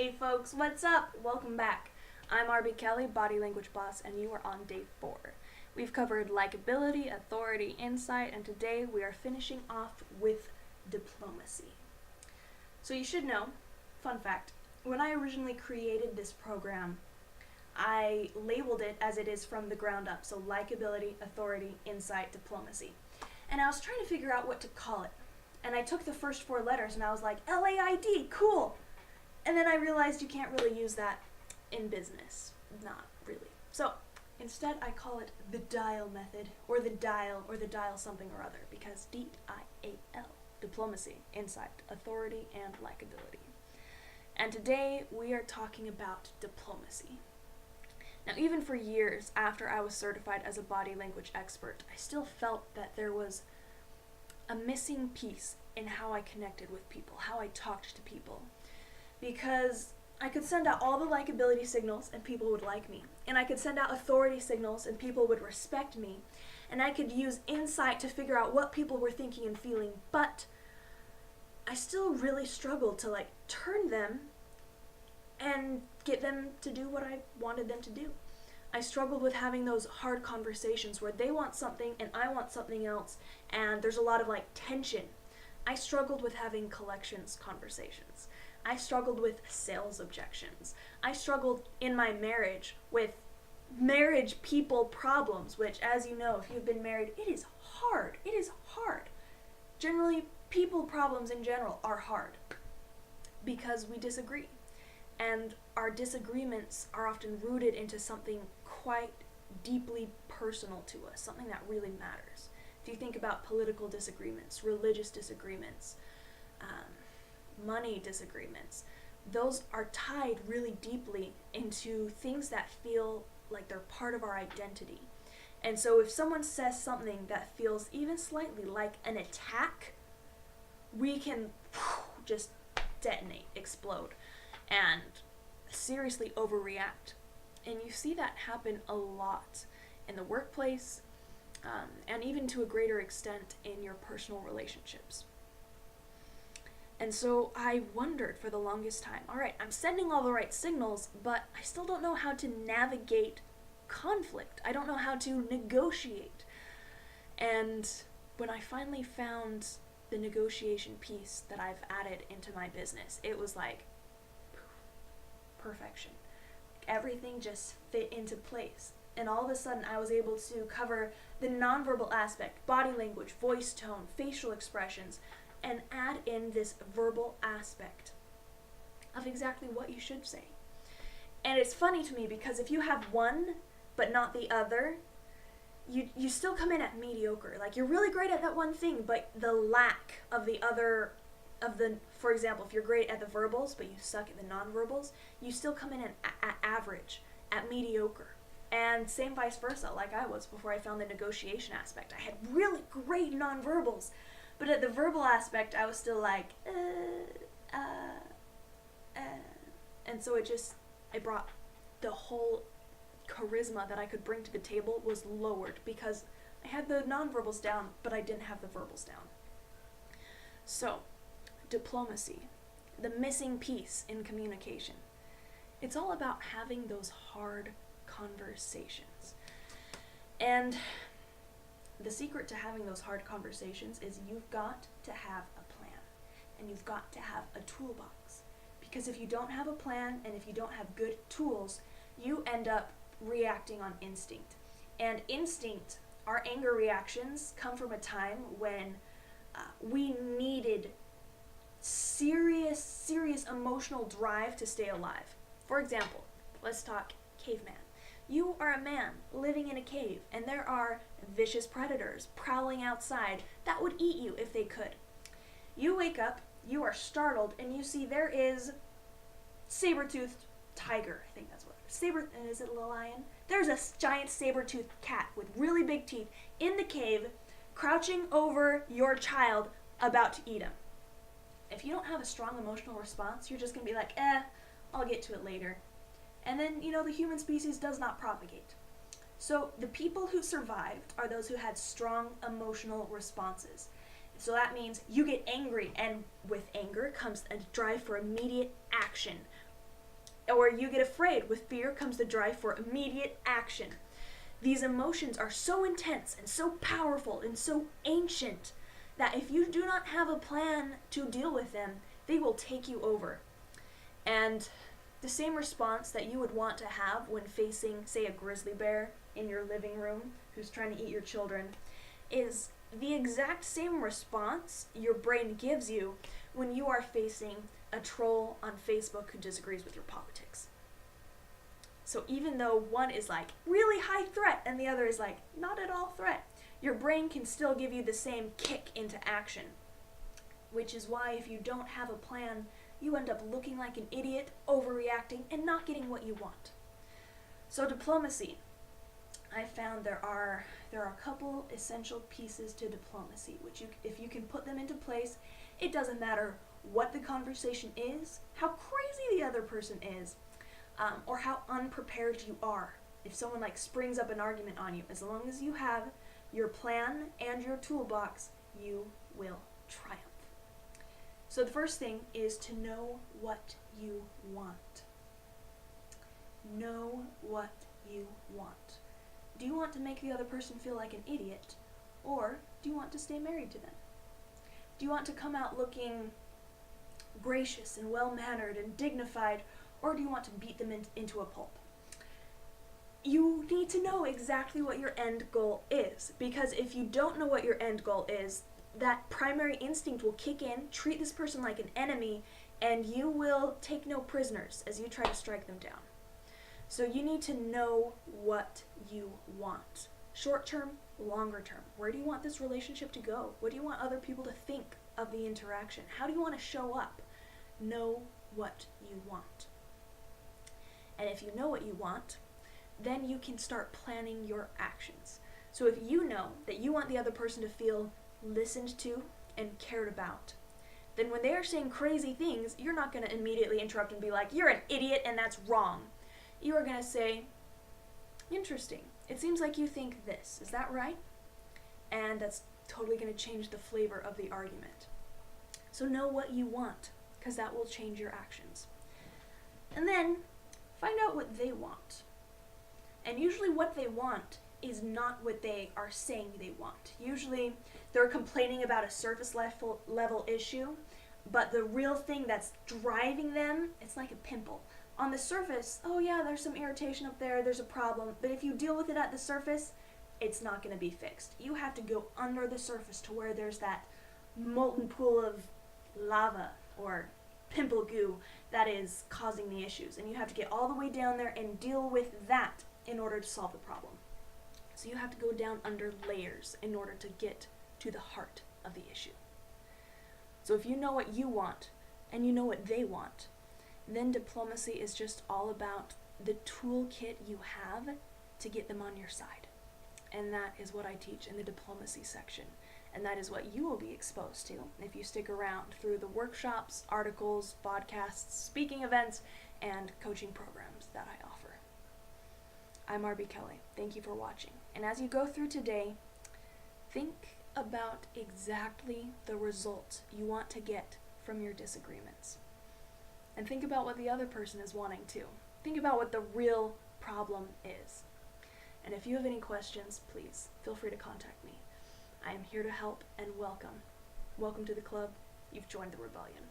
Hey folks, what's up? Welcome back. I'm RB Kelly, Body Language Boss, and you are on day 4. We've covered likability, authority, insight, and today we are finishing off with diplomacy. So you should know, fun fact, when I originally created this program, I labeled it as it is from the ground up, so likability, authority, insight, diplomacy. And I was trying to figure out what to call it. And I took the first 4 letters and I was like, LAID, cool! And then I realized you can't really use that in business. Not really. So instead I call it the dial method, or the dial something or other, because D-I-A-L, diplomacy, insight, authority, and likability. And today we are talking about diplomacy. Now, even for years after I was certified as a body language expert, I still felt that there was a missing piece in how I connected with people, how I talked to people. Because I could send out all the likability signals and people would like me. And I could send out authority signals and people would respect me. And I could use insight to figure out what people were thinking and feeling. But I still really struggled to turn them and get them to do what I wanted them to do. I struggled with having those hard conversations where they want something and I want something else, and there's a lot of tension. I struggled with having collections conversations. I struggled with sales objections. I struggled in my marriage with marriage people problems, which, as you know, if you've been married, it is hard. It is hard. Generally, people problems in general are hard because we disagree. And our disagreements are often rooted into something quite deeply personal to us, something that really matters. If you think about political disagreements, religious disagreements, money disagreements, those are tied really deeply into things that feel like they're part of our identity. And so if someone says something that feels even slightly like an attack, we can just detonate, explode, and seriously overreact. And you see that happen a lot in the workplace, and even to a greater extent in your personal relationships. And so I wondered for the longest time, alright, I'm sending all the right signals, but I still don't know how to navigate conflict. I don't know how to negotiate. And when I finally found the negotiation piece that I've added into my business, it was like perfection. Everything just fit into place. And all of a sudden I was able to cover the nonverbal aspect, body language, voice tone, facial expressions, and add in this verbal aspect of exactly what you should say. And it's funny to me because if you have one but not the other, you still come in at mediocre. You're really great at that one thing, but the lack of the other, for example, if you're great at the verbals but you suck at the nonverbals, you still come in at average, at mediocre. And same vice versa, like I was before I found the negotiation aspect. I had really great nonverbals, but at the verbal aspect, I was still and so it brought the whole charisma that I could bring to the table was lowered because I had the nonverbals down, but I didn't have the verbals down. So, diplomacy, the missing piece in communication. It's all about having those hard conversations. And the secret to having those hard conversations is you've got to have a plan, and you've got to have a toolbox. Because if you don't have a plan and if you don't have good tools, you end up reacting on instinct. And instinct, our anger reactions, come from a time when we needed serious emotional drive to stay alive. For example, let's talk caveman. You are a man living in a cave, and there are vicious predators prowling outside that would eat you if they could. You wake up, you are startled, and you see there is saber-toothed tiger. I think that's what is it a lion? There's a giant saber-toothed cat with really big teeth in the cave, crouching over your child, about to eat him. If you don't have a strong emotional response, you're just going to be like, I'll get to it later. And then, the human species does not propagate. So the people who survived are those who had strong emotional responses. So that means you get angry, and with anger comes a drive for immediate action. Or you get afraid. With fear comes the drive for immediate action. These emotions are so intense and so powerful and so ancient that if you do not have a plan to deal with them, they will take you over. And the same response that you would want to have when facing, say, a grizzly bear in your living room who's trying to eat your children is the exact same response your brain gives you when you are facing a troll on Facebook who disagrees with your politics. So even though one is like really high threat and the other is like not at all threat, your brain can still give you the same kick into action. Which is why if you don't have a plan, you end up looking like an idiot, overreacting, and not getting what you want. So diplomacy. I found there are a couple essential pieces to diplomacy, which if you can put them into place, it doesn't matter what the conversation is, how crazy the other person is, or how unprepared you are. If someone like springs up an argument on you, as long as you have your plan and your toolbox, you will triumph. So the first thing is to know what you want. Know what you want. Do you want to make the other person feel like an idiot, or do you want to stay married to them? Do you want to come out looking gracious and well-mannered and dignified, or do you want to beat them into a pulp? You need to know exactly what your end goal is, because if you don't know what your end goal is, that primary instinct will kick in, treat this person like an enemy, and you will take no prisoners as you try to strike them down. So you need to know what you want. Short term, longer term. Where do you want this relationship to go? What do you want other people to think of the interaction? How do you want to show up? Know what you want. And if you know what you want, then you can start planning your actions. So if you know that you want the other person to feel listened to and cared about, then when they are saying crazy things, you're not going to immediately interrupt and be like, you're an idiot and that's wrong. You are going to say, interesting, it seems like you think this, is that right? And that's totally going to change the flavor of the argument. So know what you want, because that will change your actions. And then find out what they want. And usually what they want is not what they are saying they want. Usually they're complaining about a surface level issue, but the real thing that's driving them, it's like a pimple. On the surface, oh yeah, there's some irritation up there, there's a problem, but if you deal with it at the surface, it's not going to be fixed. You have to go under the surface to where there's that molten pool of lava or pimple goo that is causing the issues, and you have to get all the way down there and deal with that in order to solve the problem. So you have to go down under layers in order to get to the heart of the issue. So if you know what you want and you know what they want, then diplomacy is just all about the toolkit you have to get them on your side. And that is what I teach in the diplomacy section. And that is what you will be exposed to if you stick around through the workshops, articles, podcasts, speaking events, and coaching programs that I offer. I'm RB Kelly. Thank you for watching. And as you go through today, think about exactly the result you want to get from your disagreements. And think about what the other person is wanting too. Think about what the real problem is. And if you have any questions, please feel free to contact me. I am here to help and welcome. Welcome to the club. You've joined the rebellion.